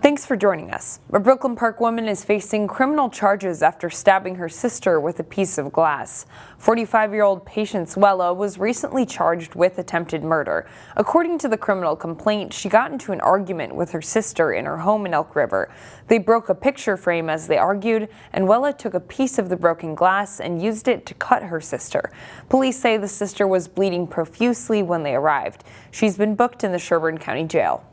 Thanks for joining us. A Brooklyn Park woman is facing criminal charges after stabbing her sister with a piece of glass. 45-year-old Patience Wella was recently charged with attempted murder. According to the criminal complaint, she got into an argument with her sister in her home in Elk River. They broke a picture frame as they argued, and Wella took a piece of the broken glass and used it to cut her sister. Police say the sister was bleeding profusely when they arrived. She's been booked in the Sherburne County Jail.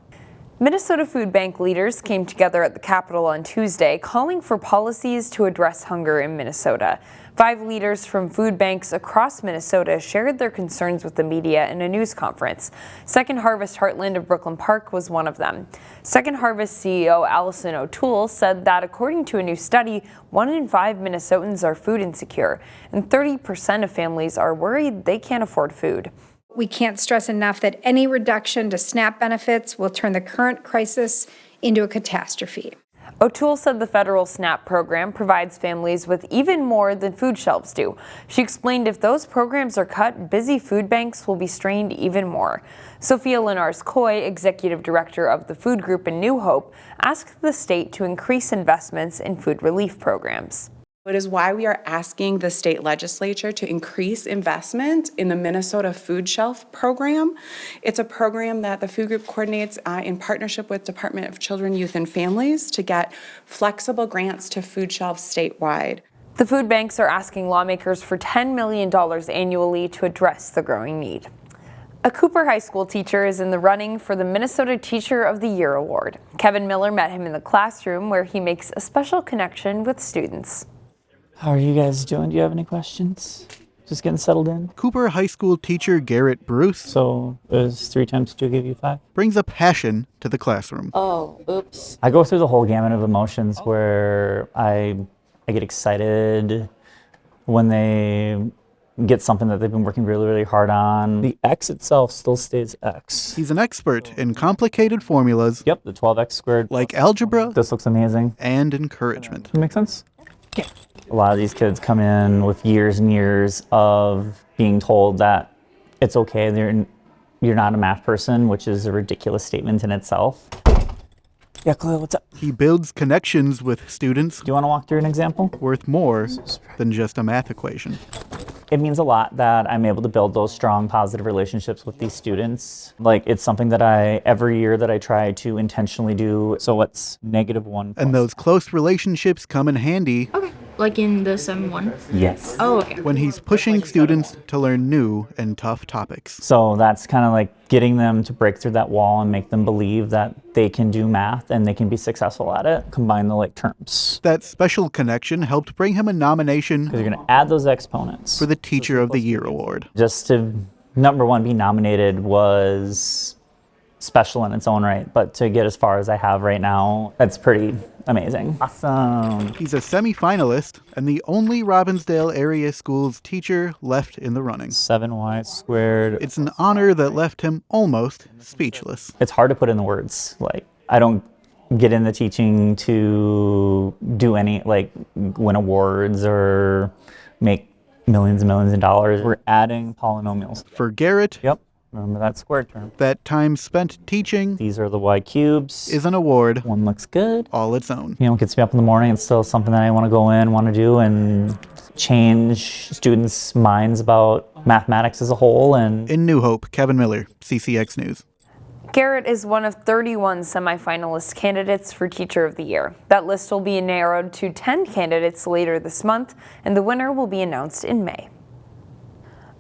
Minnesota food bank leaders came together at the Capitol on Tuesday, calling for policies to address hunger in Minnesota. 5 leaders from food banks across Minnesota shared their concerns with the media in a news conference. Second Harvest Heartland of Brooklyn Park was one of them. Second Harvest CEO Allison O'Toole said that according to a new study, 1 in 5 Minnesotans are food insecure, and 30% of families are worried they can't afford food. We can't stress enough that any reduction to SNAP benefits will turn the current crisis into a catastrophe. O'Toole said the federal SNAP program provides families with even more than food shelves do. She explained if those programs are cut, busy food banks will be strained even more. Sophia Linares-Coy, executive director of the food group in New Hope, asked the state to increase investments in food relief programs. It is why we are asking the state legislature to increase investment in the Minnesota Food Shelf Program. It's a program that the food group coordinates in partnership with Department of Children, Youth, and Families to get flexible grants to food shelves statewide. The food banks are asking lawmakers for $10 million annually to address the growing need. A Cooper High School teacher is in the running for the Minnesota Teacher of the Year award. Kevin Miller met him in the classroom where he makes a special connection with students. How are you guys doing? Do you have any questions? Just getting settled in? Cooper High School teacher Garrett Bruce. So is 3 times 2 give you 5? Brings a passion to the classroom. Oh, oops. I go through the whole gamut of emotions where I get excited when they get something that they've been working really, really hard on. The X itself still stays X. He's an expert in complicated formulas. Yep, the 12x squared. Like algebra. This looks amazing. And encouragement. Does that make sense? Yeah. A lot of these kids come in with years and years of being told that it's okay, you're not a math person, which is a ridiculous statement in itself. Yeah, Khalil, what's up? He builds connections with students. Do you want to walk through an example? Worth more than just a math equation. It means a lot that I'm able to build those strong, positive relationships with these students. Like, it's something that every year that I try to intentionally do. So what's -1? And those close relationships come in handy. Okay, like in the Sem 1? Yes. Oh, okay. When he's pushing students to learn new and tough topics. So that's kind of like getting them to break through that wall and make them believe that they can do math and they can be successful at it. Combine the terms. That special connection helped bring him a nomination. Because you're going to add those exponents. For the Teacher of the Year award. Just to, #1, be nominated was special in its own right, but to get as far as I have right now, that's pretty amazing. Awesome. He's a semifinalist and the only Robbinsdale area school's teacher left in the running. 7y squared. It's an honor that left him almost speechless. It's hard to put in the words. I don't get into teaching to do any, win awards or make millions and millions of dollars. We're adding polynomials. For Garrett, yep. Remember that square term. That time spent teaching. These are the y cubes. Is an award. One looks good. All its own. It gets me up in the morning. It's still something that I want to go in, want to do, and change students' minds about mathematics as a whole. And in New Hope, Kevin Miller, CCX News. Garrett is one of 31 semifinalist candidates for Teacher of the Year. That list will be narrowed to 10 candidates later this month, and the winner will be announced in May.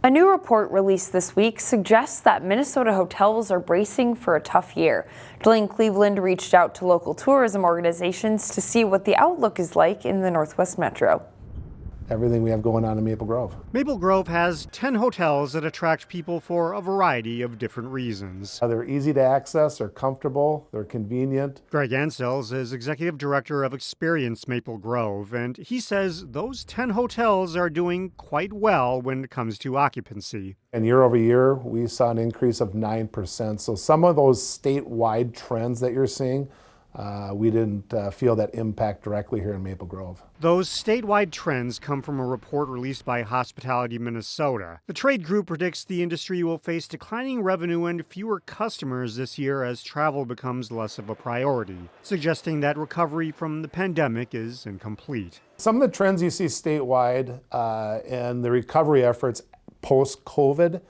A new report released this week suggests that Minnesota hotels are bracing for a tough year. Jillian Cleveland reached out to local tourism organizations to see what the outlook is like in the Northwest Metro. Everything we have going on in Maple Grove. Maple Grove has 10 hotels that attract people for a variety of different reasons. They're easy to access, they're comfortable, they're convenient. Greg Ansells is executive director of Experience Maple Grove, and he says those 10 hotels are doing quite well when it comes to occupancy. And year over year, we saw an increase of 9%. So some of those statewide trends that you're seeing, we didn't feel that impact directly here in Maple Grove. Those statewide trends come from a report released by Hospitality Minnesota. The trade group predicts the industry will face declining revenue and fewer customers this year as travel becomes less of a priority, suggesting that recovery from the pandemic is incomplete. Some of the trends you see statewide and the recovery efforts post-COVID,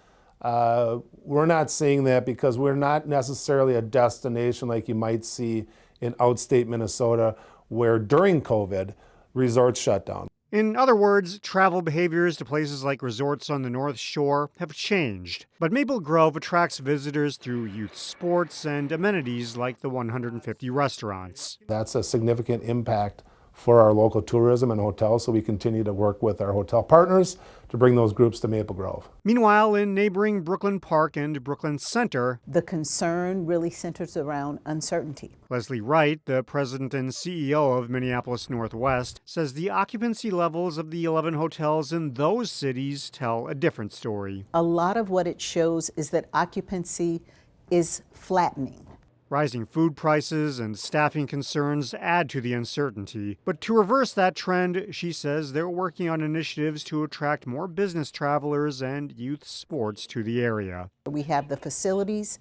we're not seeing that because we're not necessarily a destination like you might see in outstate Minnesota, where during COVID, resorts shut down. In other words, travel behaviors to places like resorts on the North Shore have changed. But Maple Grove attracts visitors through youth sports and amenities like the 150 restaurants. That's a significant impact for our local tourism and hotels, so we continue to work with our hotel partners to bring those groups to Maple Grove. Meanwhile, in neighboring Brooklyn Park and Brooklyn Center, the concern really centers around uncertainty. Leslie Wright, the president and CEO of Minneapolis Northwest, says the occupancy levels of the 11 hotels in those cities tell a different story. A lot of what it shows is that occupancy is flattening. Rising food prices and staffing concerns add to the uncertainty. But to reverse that trend, she says they're working on initiatives to attract more business travelers and youth sports to the area. We have the facilities,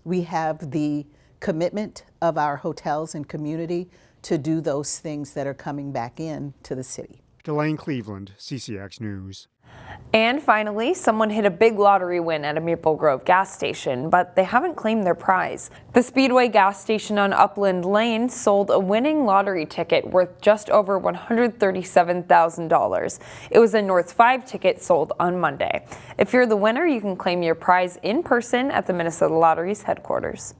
we have the commitment of our hotels and community to do those things that are coming back in to the city. Delane Cleveland, CCX News. And finally, someone hit a big lottery win at a Maple Grove gas station, but they haven't claimed their prize. The Speedway gas station on Upland Lane sold a winning lottery ticket worth just over $137,000. It was a North 5 ticket sold on Monday. If you're the winner, you can claim your prize in person at the Minnesota Lottery's headquarters.